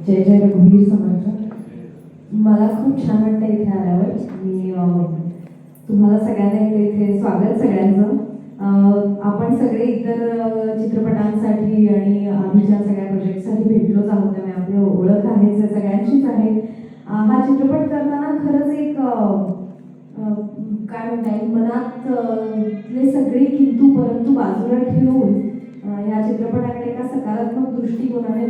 जय जय रघुवीर समर्थ. मला खूप छान वाटतं इथे आल्यावर. मी तुम्हाला सगळ्यांना इथे स्वागत सगळ्यांचं. आपण सगळे इतर चित्रपटांसाठी आणि आधीच्या सगळ्या प्रोजेक्टसाठी भेटलोच आहोत, त्यामुळे आपली ओळख आहेच सगळ्यांचीच आहे. हा चित्रपट करताना खरंच एक काय म्हणता येईल, मनातले सगळे किंतु परंतु बाजूला ठेवून या चित्रपटाकडे एका सकारात्मक दृष्टिकोनाने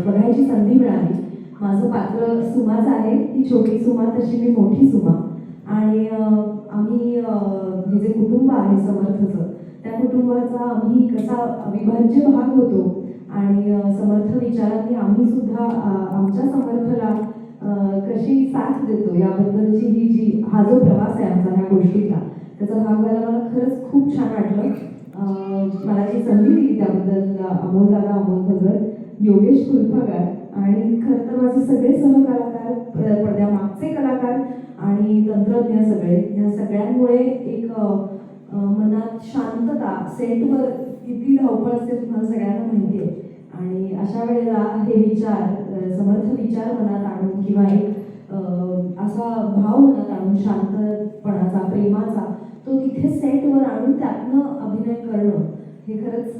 बघायची संधी मिळाली. माझं पात्र सुमाच आहे, ती छोटी सुमा तशी मी मोठी सुमा. आणि आम्ही हे जे कुटुंब आहे समर्थचं, त्या कुटुंबाचा आम्ही कसा अविभाज्य भाग होतो आणि समर्थ विचारांनी आम्ही सुद्धा आमच्या समर्थला कशी साथ देतो याबद्दलची हा जो प्रवास आहे आमचा ह्या गोष्टीतला, त्याचा भाग व्हायला मला खरंच खूप छान वाटलं. मला जी संधी दिली त्याबद्दल अमोल भगत, योगेश कुलफगार आणि खरं तर माझे सगळे सहकलाकार, पडद्यामागचे कलाकार आणि तंत्रज्ञ सगळे, या सगळ्यांमुळे एक मनात शांतता, सेटवर किती धावपळ असते तुम्हाला सगळ्यांना माहिती आहे. आणि अशा वेळेला हे विचार, समर्थ विचार मनात आणून किंवा एक असा भाव मनात आणून शांतपणाचा, प्रेमाचा, तो तिथे सेटवर आणून त्यातनं अभिनय करणं हे खरंच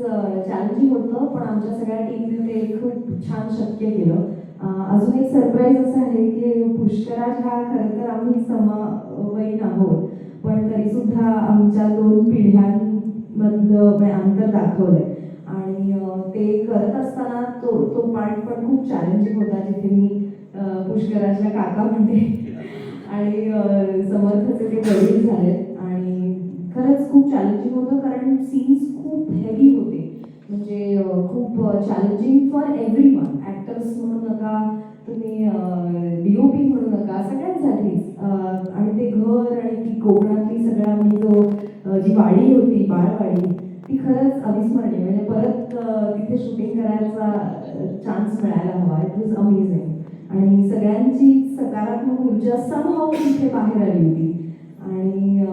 चॅलेंजिंग होतं, पण आमच्या सगळ्या टीमने ते खूप छान शक्य केलं. अजून एक सरप्राईज असं आहे की पुष्कराज हा खरं तर आम्ही समवयीन आहोत, पण तरी सुद्धा आमच्या 2 पिढ्यांमधलं अंतर दाखवलंय. आणि ते करत असताना तो पार्ट पण खूप चॅलेंजिंग होता, जिथे मी पुष्कराजला काका म्हणते आणि समर्थचे ते वडील झालेत. आणि खरंच खूप चॅलेंजिंग होतं, कारण सीन्स खूप हेवी होते, म्हणजे खूप चॅलेंजिंग फॉर एव्हरीवन. ॲक्टर्स म्हणू नका तुम्ही, DOP म्हणू नका, सगळ्यांसाठीच. आणि ते घर आणि ती कोकणातली सगळा जी वाडी होती, बाळवाडी, ती खरंच अविस्मरणीय. म्हणजे परत तिथे शूटिंग करायचा चान्स मिळायला हवा. It was amazing. आणि सगळ्यांची सकारात्मक ऊर्जा समहाऊ तिथे बाहेर आली होती. आणि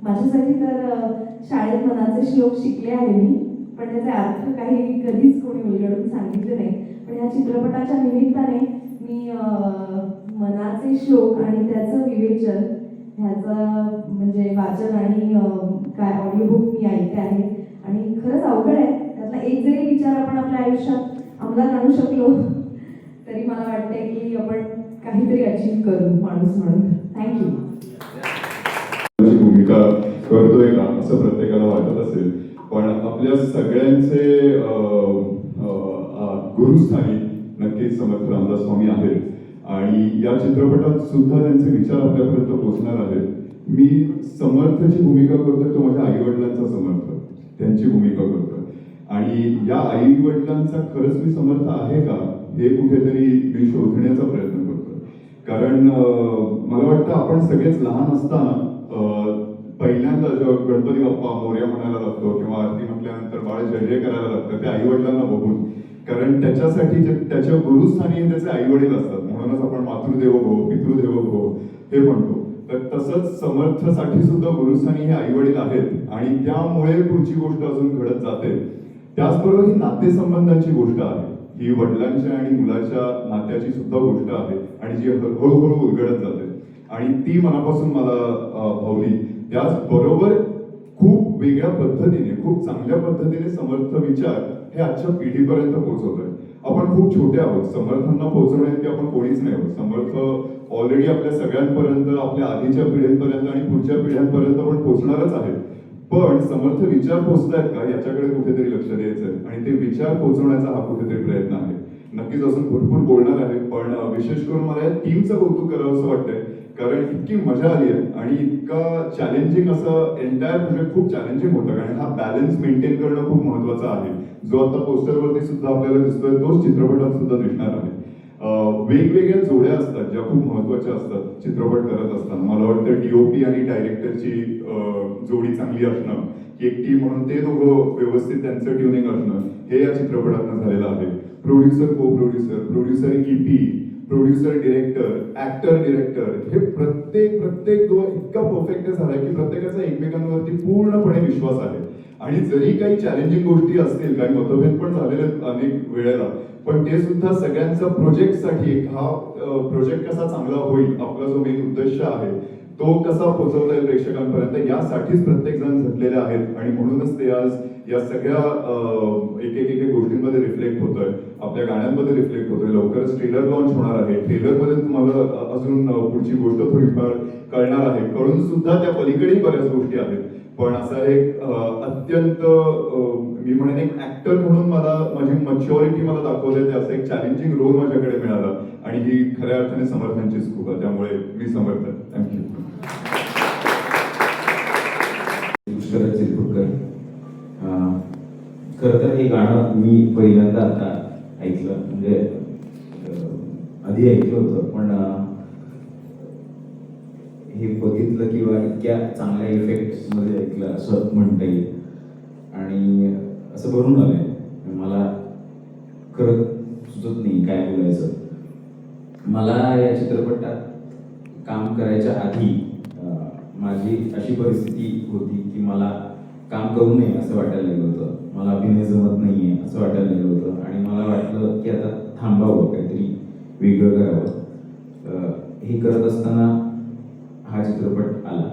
माझ्यासाठी तर शाळेत मनाचे श्लोक शिकले आहे मी, पण त्याचे अर्थ काही कधीच कोणी उलगडून सांगितले नाही. पण ह्या चित्रपटाच्या निमित्ताने मी मनाचे श्लोक आणि त्याचं विवेचन ह्याचं म्हणजे वाचन आणि काय ऑडिओबुक मी ऐकते आहे. आणि खरंच अवघड आहे, त्यातला एक जरी विचार आपण आपल्या आयुष्यात अंमलात आणू शकलो तरी मला वाटतंय की आपण काहीतरी अचीव करू माणूस म्हणून. थँक्यू. भूमिका करतोय का असं प्रत्येकाला वाटत असेल, पण आपल्या सगळ्यांचे गुरुस्थानी नक्कीच समर्थ रामदास स्वामी आहेत. आणि या चित्रपटात सुद्धा त्यांचे विचार आपल्यापर्यंत पोहोचणार आहेत. मी समर्थची भूमिका करतोय, तो माझ्या आई वडिलांचा समर्थ, त्यांची भूमिका करतोय. आणि या आई वडिलांचा खरंच मी समर्थ आहे का हे कुठेतरी मी शोधण्याचा प्रयत्न करतोय. कारण मला वाटतं आपण सगळेच लहान असताना पहिल्यांदा जेव्हा गणपती बाप्पा मोरया म्हणायला लागतो किंवा आरती म्हटल्यानंतर बाळ जय जय करायला लागतं, ते आई वडिलांना बघून. कारण त्याच्यासाठी त्याच्या गुरुस्थानी त्याचे आई वडील असतात, म्हणूनच आपण मातृदेवो भव, पितृदेवो भव हे म्हणतो. तर तसंच समर्थसाठी सुद्धा गुरुस्थानी हे आई वडील आहेत आणि त्यामुळे पुढची गोष्ट अजून घडत जाते. त्याचबरोबर ही नातेसंबंधांची गोष्ट आहे, ही वडिलांच्या आणि मुलाच्या नात्याची सुद्धा गोष्ट आहे आणि जी हळूहळू उलगडत जाते आणि ती मनापासून मला भावली. त्याचबरोबर खूप वेगळ्या पद्धतीने, खूप चांगल्या पद्धतीने समर्थ विचार हे आजच्या पिढीपर्यंत पोहोचवतोय. आपण खूप छोटे आहोत, समर्थांना पोहोचवण्यात की आपण कोणीच नाही आहोत. समर्थ ऑलरेडी आपल्या सगळ्यांपर्यंत, आपल्या आधीच्या पिढ्यांपर्यंत आणि पुढच्या पिढ्यांपर्यंत पण पोहोचणारच आहे. पण समर्थ विचार पोहोचतायत का याच्याकडे कुठेतरी लक्ष द्यायचंय आणि ते विचार पोहोचवण्याचा हा कुठेतरी प्रयत्न आहे. नक्कीच अजून भरपूर बोलणार आहे, पण विशेष करून मला या टीमचं कौतुक करावं असं वाटतंय, कारण इतकी मजा आली आहे आणि इतका चॅलेंजिंग असं एंटायर प्रोजेक्ट खूप चॅलेंजिंग होतं. कारण हा बॅलन्स मेंटेन करणं खूप महत्वाचं आहे, जो आता पोस्टरवरती सुद्धा आपल्याला दिसतोय तोच चित्रपटात सुद्धा दिसणार आहे. वेगवेगळ्या जोड्या असतात ज्या खूप महत्वाच्या असतात चित्रपट करत असताना. मला वाटतं DOP आणि डायरेक्टरची जोडी चांगली असणं, एक टीम म्हणून ते दोघं व्यवस्थित त्यांचं ट्युनिंग असणं हे या चित्रपटातनं झालेलं आहे. प्रोड्युसर, को producer EP, producer director, actor director, हे प्रत्येक जो इतका परफेक्ट झालाय की प्रत्येकाचा एकमेकांवरती पूर्णपणे विश्वास आहे. आणि जरी काही चॅलेंजिंग गोष्टी असतील, काही मतभेद पण झालेले आहेत अनेक वेळेला, पण ते सुद्धा सगळ्यांचा प्रोजेक्टसाठी हा प्रोजेक्ट कसा चांगला होईल, आपला जो मेन उद्देश आहे तो कसा पोहोचवता येईल प्रेक्षकांपर्यंत, यासाठीच प्रत्येक जण झटलेले आहेत. आणि म्हणूनच ते आज या सगळ्या एक एक गोष्टींमध्ये रिफ्लेक्ट होतोय, आपल्या गाण्यांमध्ये रिफ्लेक्ट होतोय. लवकरच ट्रेलर लॉन्च होणार आहे. ट्रेलरमध्ये तुम्हाला अजून पुढची गोष्ट थोडीफार कळणार आहे. कळून सुद्धा त्या पलीकडेही बऱ्याच गोष्टी आहेत. पण असा एक अत्यंत मी म्हणेन एक ऍक्टर म्हणून मला माझी मच्युरिटी मला दाखवते, ते असं एक चॅलेंजिंग रोल माझ्याकडे मिळाला आणि ही खऱ्या अर्थाने समर्थांचीच खूप आहे. त्यामुळे मी समर्थ आहे. थँक्यू. पुष्कराज चिरकुटकर. खरं तर हे गाणं मी पहिल्यांदा आता ऐकलं, म्हणजे आधी ऐकलं होतं, पण हे बघितलं किंवा इतक्या चांगल्या इफेक्ट्स मध्ये ऐकलं असं म्हणता येईल. आणि असं भरून आलंय, मला खरं सुचत नाही काय बोलायचं. मला या चित्रपटात काम करायच्या आधी माझी अशी परिस्थिती होती की मला काम करू नये असं वाटायला लागलं होतं. मला अभिनय जमत नाहीये असं वाटायला लागलं होतं आणि मला वाटलं की आता थांबावं, काहीतरी वेगळं करावं. हे करत असताना हा चित्रपट आला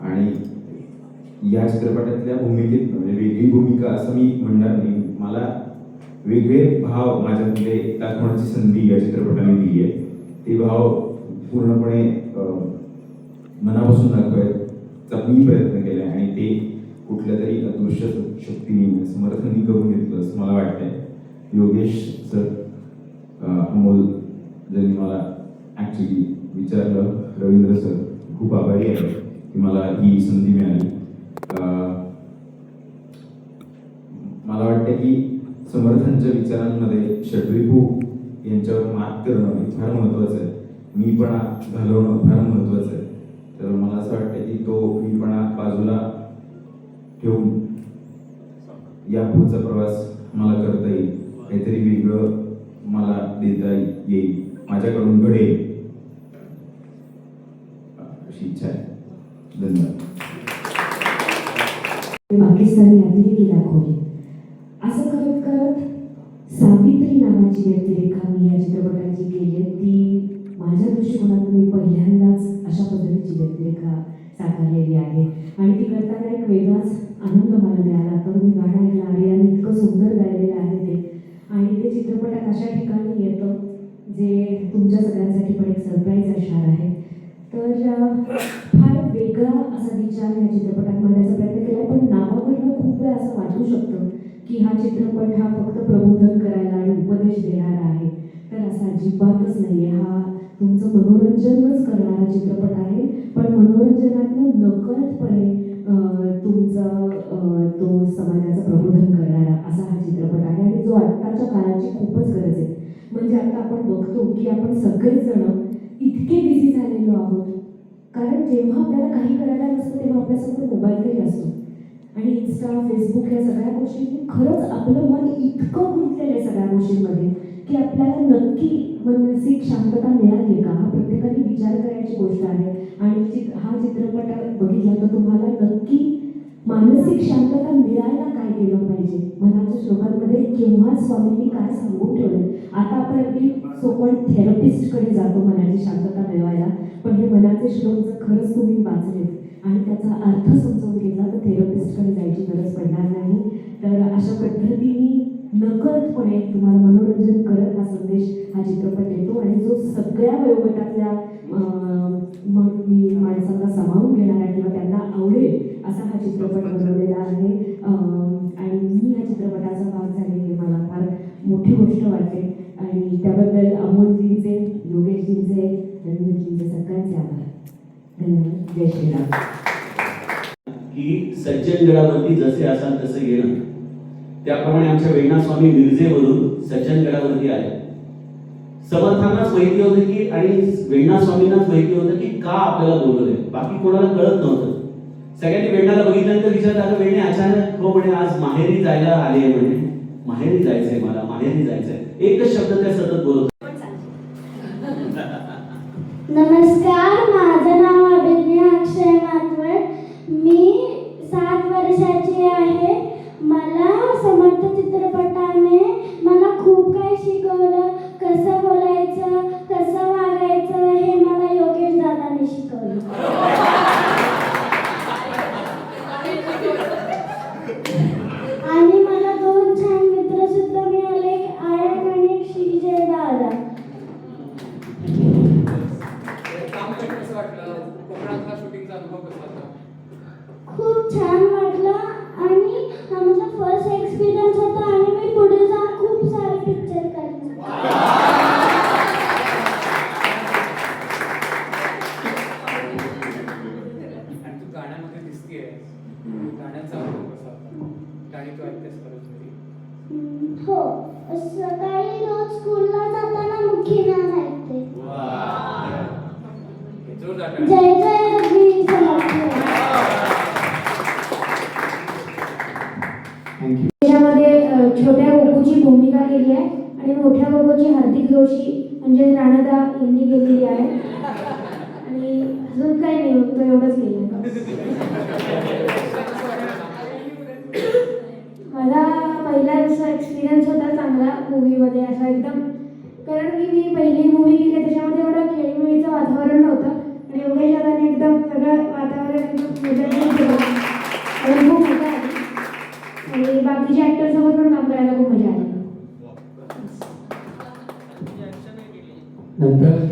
आणि या चित्रपटातल्या भूमिकेत, म्हणजे वेगळी भूमिका असं मी म्हणणार नाही, मला वेगळे भाव माझ्यामध्ये दाखवण्याची संधी या चित्रपटाने दिली आहे. ते भाव पूर्णपणे मनापासून दाखवायचा मी प्रयत्न केला आणि ते कुठल्या तरी अदृश्य शक्तीने समर्थनही करून घेतलं असं मला वाटतंय. योगेश सर, अमोल ज्यांनी मला ॲक्च्युली विचारलं, रवींद्र सर, खूप आभारी आहे की मला ही संधी मिळाली. मला वाटतं की समर्थांच्या विचारांमध्ये षड्रिपू यांच्यावर मात करणं हे फार महत्त्वाचं आहे. मीपणा घालवणं फार महत्त्वाचं आहे. तर मला असं वाटतं की तो मीपणा बाजूला ठेवून या पुढचा प्रवास मला करता येईल, काहीतरी वेगळं मला देता येईल, माझ्याकडून घडेल अशी इच्छा आहे. धन्यवाद. पाकिस्तानी अतिरेकी दाखवली. असं करत करत सावित्री नावाची व्यक्तिरेखा मी या चित्रपटाची केली. ती माझ्या दृष्टिकोनातून मी पहिल्यांदाच अशा पद्धतीची व्यक्तिरेखा साकारलेली आहे आणि ती करताना एक वेगळाच आनंद मला मिळाला. तर मी गाणं ऐकलं आणि इतकं सुंदर गायलेलं आहे ते, आणि ते चित्रपटात अशा ठिकाणी येतं जे तुमच्या सगळ्यांसाठी पण एक सरप्राईज असणार आहे. तर फार वेगळा असा विचार या चित्रपटात मांडण्याचा प्रयत्न केला, पण नावावरनं खूप वेळा असं वाटू शकतं की हा चित्रपट हा फक्त प्रबोधन करायला आणि उपदेश देणारा आहे. तर असं अजिबातच नाही आहे. हा तुमचं मनोरंजनच करणारा चित्रपट आहे, पण मनोरंजनातनं नकळतपणे तुमचं तो समाजाचं प्रबोधन करणारा असा हा चित्रपट आहे. आणि जो आत्ताच्या काळाची खूपच गरज आहे. म्हणजे आता आपण बघतो की आपण सगळेच जण इतके बिझी झालेलो आहोत, कारण जेव्हा आपल्याला काही करायला नसतं तेव्हा आपल्यासमोर मोबाईल तरी असतो आणि इन्स्टा, फेसबुक या सगळ्या गोष्टी खरंच आपलं मन इतकं गुंतलेलं आहे सगळ्या गोष्टींमध्ये की आपल्याला नक्की मानसिक शांतता मिळाली का, हा प्रत्येकाने विचार करायची गोष्ट आहे. आणि हा चित्रपट बघितला तर तुम्हाला नक्की मानसिक शांतता मिळायला काय केलं पाहिजे, मनाच्या श्लोकांमध्ये केव्हा स्वामींनी काय सांगून ठेवलं. आता आपण अगदी सोपण थेरपिस्टकडे जातो मनाची शांतता मिळवायला, पण हे मनाचे श्लोक जर खरंच तुम्ही वाचलेत आणि त्याचा अर्थ समजून घेतला तर थेरपिस्टकडे जायची गरज पडणार नाही. तर अशा पद्धतीने नकळतपणे तुम्हाला मनोरंजन करत हा संदेश हा चित्रपट देतो आणि जो सगळ्या वयोगटातल्या माणसांना सामावून घेणारा किंवा त्यांना आवडेल असा हा चित्रपट बनवलेला आहे. आणि मी या चित्रपटाचा भाग झाले हे मला फार मोठी गोष्ट वाटते आणि त्याबद्दल अमोलजींचे, योगेशजींचे, रणवीरजींचे सगळ्यांचे आभार. धन्यवाद. जय श्रीराम. की सज्जनगडावरती जसे असाल तसं येणं, त्याप्रमाणे आमच्या वेणा स्वामी मिरजेवरून सज्जनगडावरती आले. समर्थांनाच माहिती होतं की आणि वेणा स्वामींनाच माहिती होतं की का आपल्याला बोलवलंय, बाकी कोणाला कळत नव्हतं. सगळ्यांनी वेणाला बघितल्यानंतर विचारलं, अगं वेणे अचानक हो म्हणे आज माहेरी जायला आले म्हणे. माहेरी जायचंय मला, माहेरी जायचंय, एकच शब्द त्या सतत बोलत. नमस्कार, माझं नाव अभिज्ञा अक्षय मातवड. मी 7 वर्षाची आहे शिकवलं, कसं बोलायचं, कसं वागायचं हे मला योगेश दादाने शिकवलं. आणि मला 2 छान मित्र सुद्धा मिळाले, एक आयन आणि एक श्रीजय दादा. काम करून कसं वाटलं? कोकणातला शूटिंगचा अनुभव कसा होता? खूप छान वाटलं आणि हा माझा फर्स्ट एक्सपिरियन्स होता आणि मी पुढे जाऊन खूप सारे पिक्चर करणार. आणि तू गाण्यामध्ये दिसतेय, गाण्याचा अनुभव कसा होता? गाणी तू ऐकतेस का रोज घरी? हो, सकाळी रोज स्कूलला जाताना मुख्य नाम ऐकते. जोर दाटा. जय जय रघुवीर समर्थ. त्याच्यामध्ये छोट्या गोकूची भूमिका केली आहे आणि मोठ्या गोकूची हार्दिक जोशी म्हणजे राणादा यांनी केलेली आहे. आणि अजून काही नाही, फक्त एवढंच केलं. माझा पहिलाच एक्सपिरियन्स होता चांगला मूवीमध्ये असा एकदम, कारण की मी पहिली मूवी केली त्याच्यामध्ये एवढं खेळीमेळीचं वातावरण नव्हतं आणि एवढ्या जणांनी एकदम सगळं वातावरण एकदम मजा केलं आणि खूप मजा आली. आणि बाकीच्या ॲक्टरसोबत पण काम करायला खूप मजा आली. नंतर